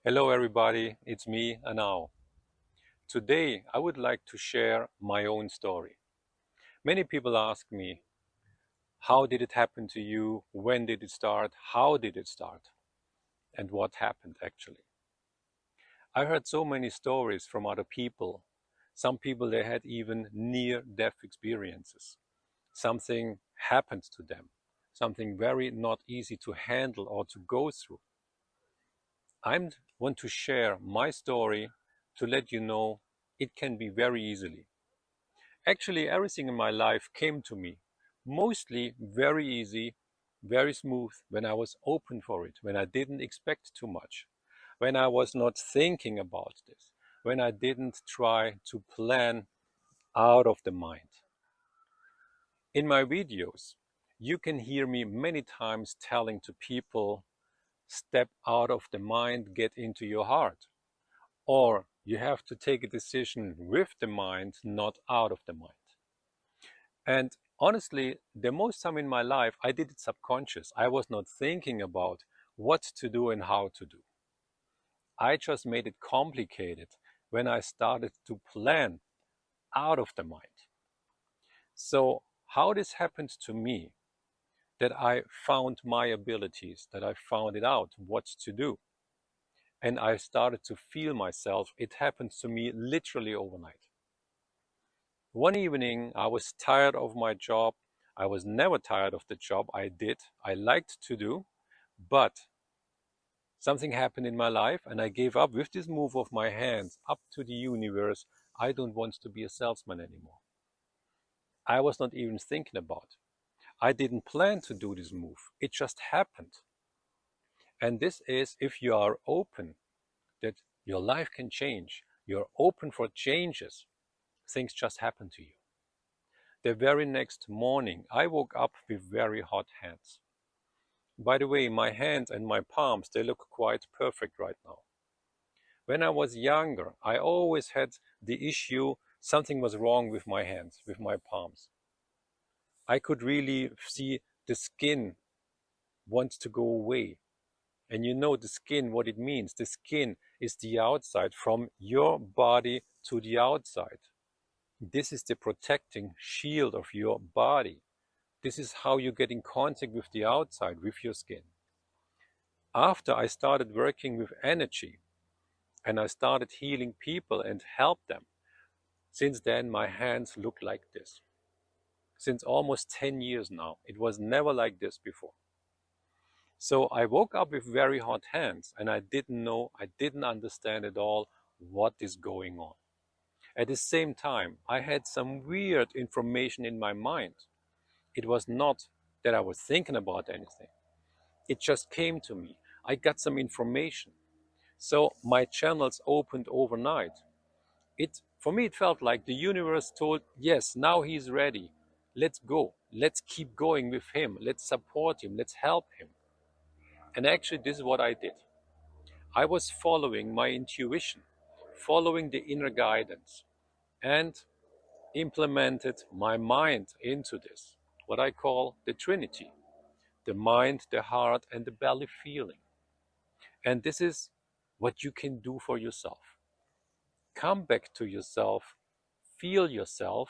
Hello everybody, it's me, Anao. Today I would like to share my own story. Many people ask me, how did it happen to you? When did it start? How did it start? And what happened actually? I heard so many stories from other people. Some people they had even near-death experiences. Something happened to them. Something very not easy to handle or to go through. I want to share my story to let you know it can be very easily. Actually, everything in my life came to me mostly very easy, very smooth when I was open for it, when I didn't expect too much, when I was not thinking about this, when I didn't try to plan out of the mind. In my videos, you can hear me many times telling to people, step out of the mind, get into your heart. Or you have to take a decision with the mind, not out of the mind. And honestly, the most time in my life, I did it subconscious. I was not thinking about what to do and how to do. I just made it complicated when I started to plan out of the mind. So how this happened to me, that I found my abilities, that I found it out what to do. And I started to feel myself. It happened to me literally overnight. One evening, I was tired of my job. I was never tired of the job I liked to do, but something happened in my life and I gave up with this move of my hands up to the universe. I don't want to be a salesman anymore. I was not even thinking about it. I didn't plan to do this move. It just happened. And this is if you are open that your life can change. You're open for changes. Things just happen to you. The very next morning, I woke up with very hot hands. By the way, my hands and my palms, they look quite perfect right now. When I was younger, I always had the issue something was wrong with my hands, with my palms. I could really see the skin wants to go away. And you know the skin, what it means. The skin is the outside from your body to the outside. This is the protecting shield of your body. This is how you get in contact with the outside, with your skin. After I started working with energy and I started healing people and help them, since then my hands look like this. Since almost 10 years now, it was never like this before. So I woke up with very hot hands and I didn't know, I didn't understand at all what is going on. At the same time, I had some weird information in my mind. It was not that I was thinking about anything. It just came to me. I got some information. So my channels opened overnight. For me, it felt like the universe told, yes, now he's ready. Let's go. Let's keep going with him. Let's support him. Let's help him. And actually, this is what I did. I was following my intuition, following the inner guidance, and implemented my mind into this, what I call the Trinity, the mind, the heart, and the belly feeling. And this is what you can do for yourself. Come back to yourself, feel yourself,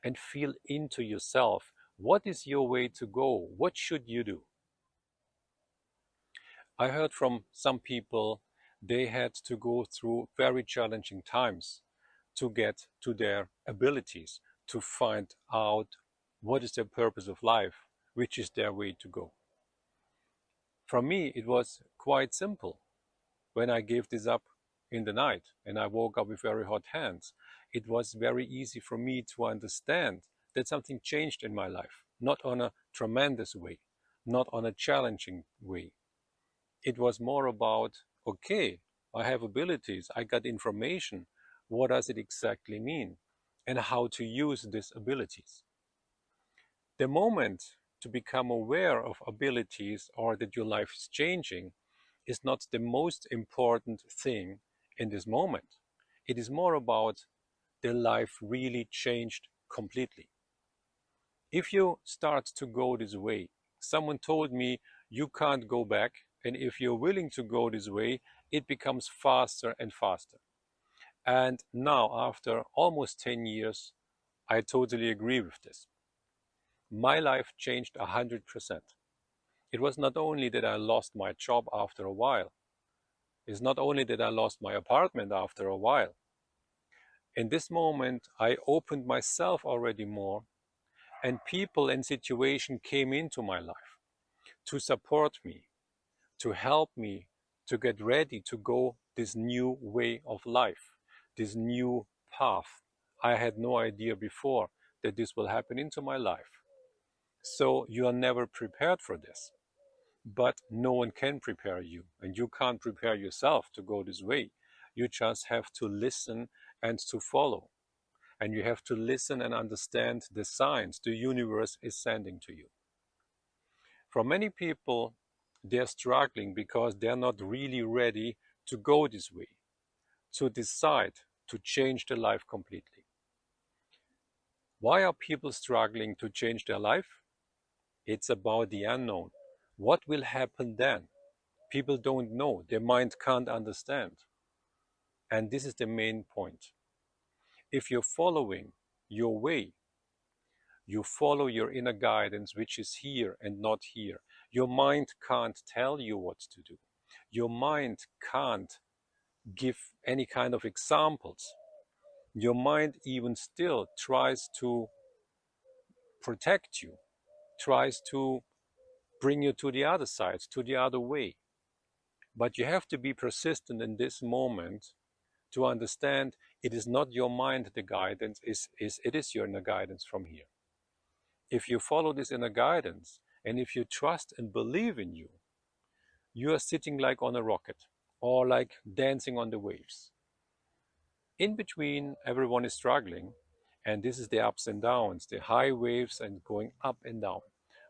and feel into yourself. What is your way to go? What should you do? I heard from some people they had to go through very challenging times to get to their abilities, to find out what is their purpose of life, which is their way to go. For me, it was quite simple. When I gave this up in the night and I woke up with very hot hands, it was very easy for me to understand that something changed in my life, not on a tremendous way, not on a challenging way. It was more about, okay, I have abilities, I got information. What does it exactly mean? And how to use these abilities. The moment to become aware of abilities or that your life is changing is not the most important thing in this moment. It is more about the life really changed completely. If you start to go this way, someone told me you can't go back, and if you're willing to go this way, it becomes faster and faster. And now, after almost 10 years, I totally agree with this. My life changed 100%. It was not only that I lost my job after a while, it's not only that I lost my apartment after a while. In this moment, I opened myself already more, and people and situation came into my life to support me, to help me to get ready to go this new way of life, this new path. I had no idea before that this will happen into my life. So you are never prepared for this. But no one can prepare you, and you can't prepare yourself to go this way. You just have to listen and to follow. And you have to listen and understand the signs the universe is sending to you. For many people, they're struggling because they're not really ready to go this way, to decide to change their life completely. Why are people struggling to change their life? It's about the unknown. What will happen then? People don't know. Their mind can't understand. And this is the main point. If you're following your way, you follow your inner guidance, which is here and not here. Your mind can't tell you what to do. Your mind can't give any kind of examples. Your mind even still tries to protect you, tries to bring you to the other side, to the other way. But you have to be persistent in this moment to understand it is not your mind the guidance, it is your inner guidance from here. If you follow this inner guidance, and if you trust and believe in you, you are sitting like on a rocket or like dancing on the waves. In between, everyone is struggling, and this is the ups and downs, the high waves and going up and down.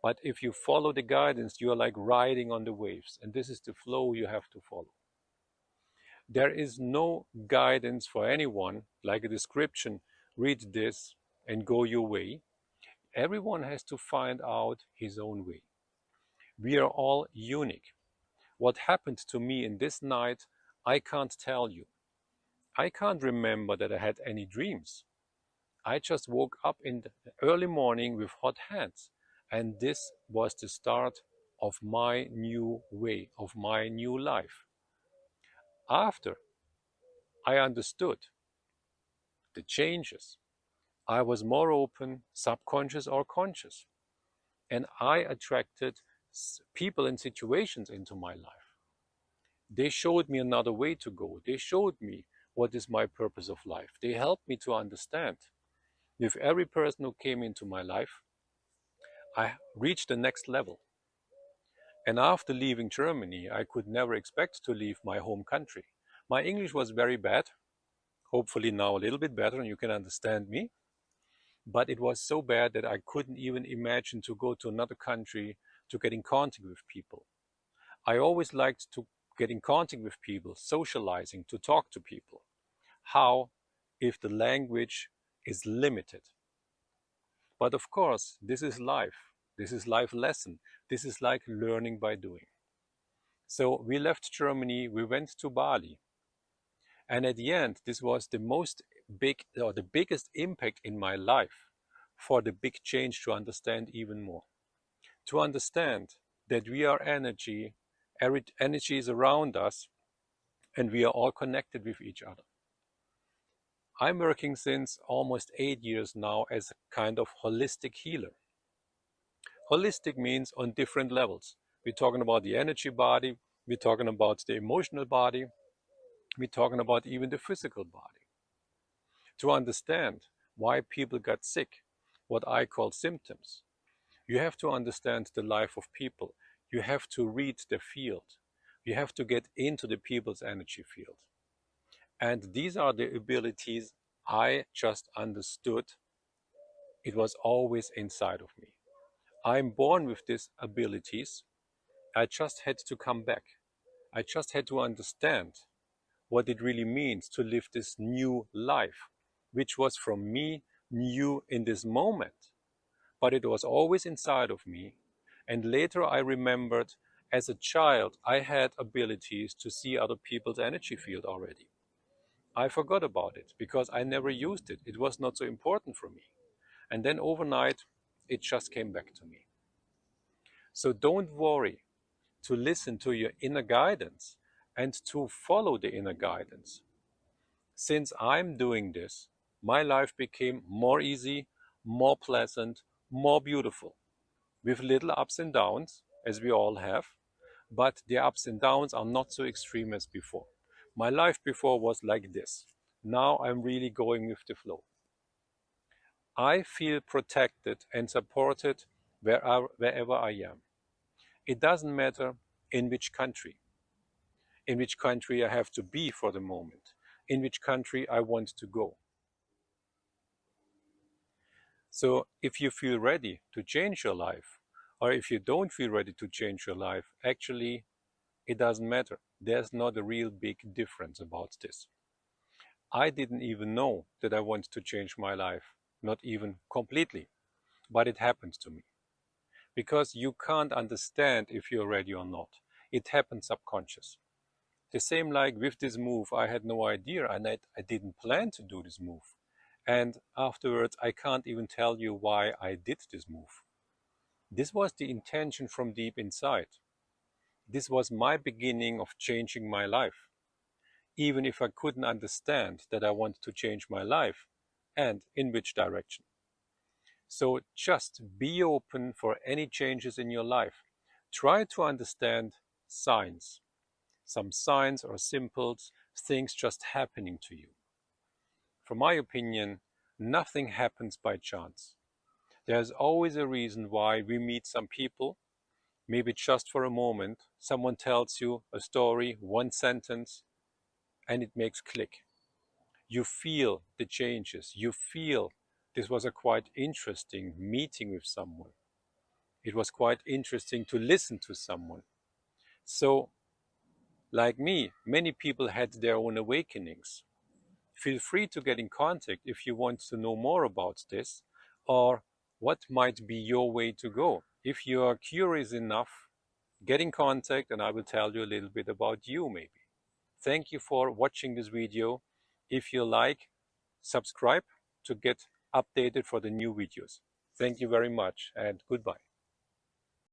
But if you follow the guidance, you are like riding on the waves, and this is the flow you have to follow. There is no guidance for anyone, like a description, read this and go your way. Everyone has to find out his own way. We are all unique. What happened to me in this night, I can't tell you. I can't remember that I had any dreams. I just woke up in the early morning with hot hands, and this was the start of my new way, of my new life. After I understood the changes, I was more open, subconscious or conscious, and I attracted people and situations into my life. They showed me another way to go. They showed me what is my purpose of life. They helped me to understand. With every person who came into my life, I reached the next level. And after leaving Germany, I could never expect to leave my home country. My English was very bad, hopefully now a little bit better and you can understand me. But it was so bad that I couldn't even imagine to go to another country to get in contact with people. I always liked to get in contact with people, socializing, to talk to people. How if the language is limited? But of course, this is life. This is life lesson. This is like learning by doing. So we left Germany, we went to Bali. And at the end, this was the biggest impact in my life for the big change to understand even more. To understand that we are energy, energy is around us, and we are all connected with each other. I'm working since almost 8 years now as a kind of holistic healer. Holistic means on different levels. We're talking about the energy body, we're talking about the emotional body, we're talking about even the physical body. To understand why people got sick, what I call symptoms, you have to understand the life of people. You have to read the field. You have to get into the people's energy field. And these are the abilities I just understood. It was always inside of me. I'm born with these abilities. I just had to come back. I just had to understand what it really means to live this new life, which was from me new in this moment. But it was always inside of me. And later I remembered As a child, I had abilities to see other people's energy field already. I forgot about it because I never used it. It was not so important for me. And then overnight, it just came back to me. So don't worry to listen to your inner guidance and to follow the inner guidance. Since I'm doing this, my life became more easy, more pleasant, more beautiful, with little ups and downs, as we all have, but the ups and downs are not so extreme as before. My life before was like this. Now I'm really going with the flow. I feel protected and supported wherever I am. It doesn't matter in which country, I have to be for the moment, in which country I want to go. So if you feel ready to change your life, or if you don't feel ready to change your life, actually, it doesn't matter. There's not a real big difference about this. I didn't even know that I wanted to change my life, not even completely, but it happened to me. Because you can't understand if you're ready or not. It happens subconscious. The same like with this move, I had no idea and I didn't plan to do this move. And afterwards, I can't even tell you why I did this move. This was the intention from deep inside. This was my beginning of changing my life. Even if I couldn't understand that I wanted to change my life and in which direction. So just be open for any changes in your life. Try to understand signs. Some signs or symbols, things just happening to you. From my opinion, nothing happens by chance. There's always a reason why we meet some people, maybe just for a moment. Someone tells you a story, one sentence, and it makes click. You feel the changes. You feel this was a quite interesting meeting with someone. It was quite interesting to listen to someone. So, like me, many people had their own awakenings. Feel free to get in contact if you want to know more about this or what might be your way to go. If you are curious enough, get in contact and I will tell you a little bit about you maybe. Thank you for watching this video. If you like, subscribe to get updated for the new videos. Thank you very much and goodbye.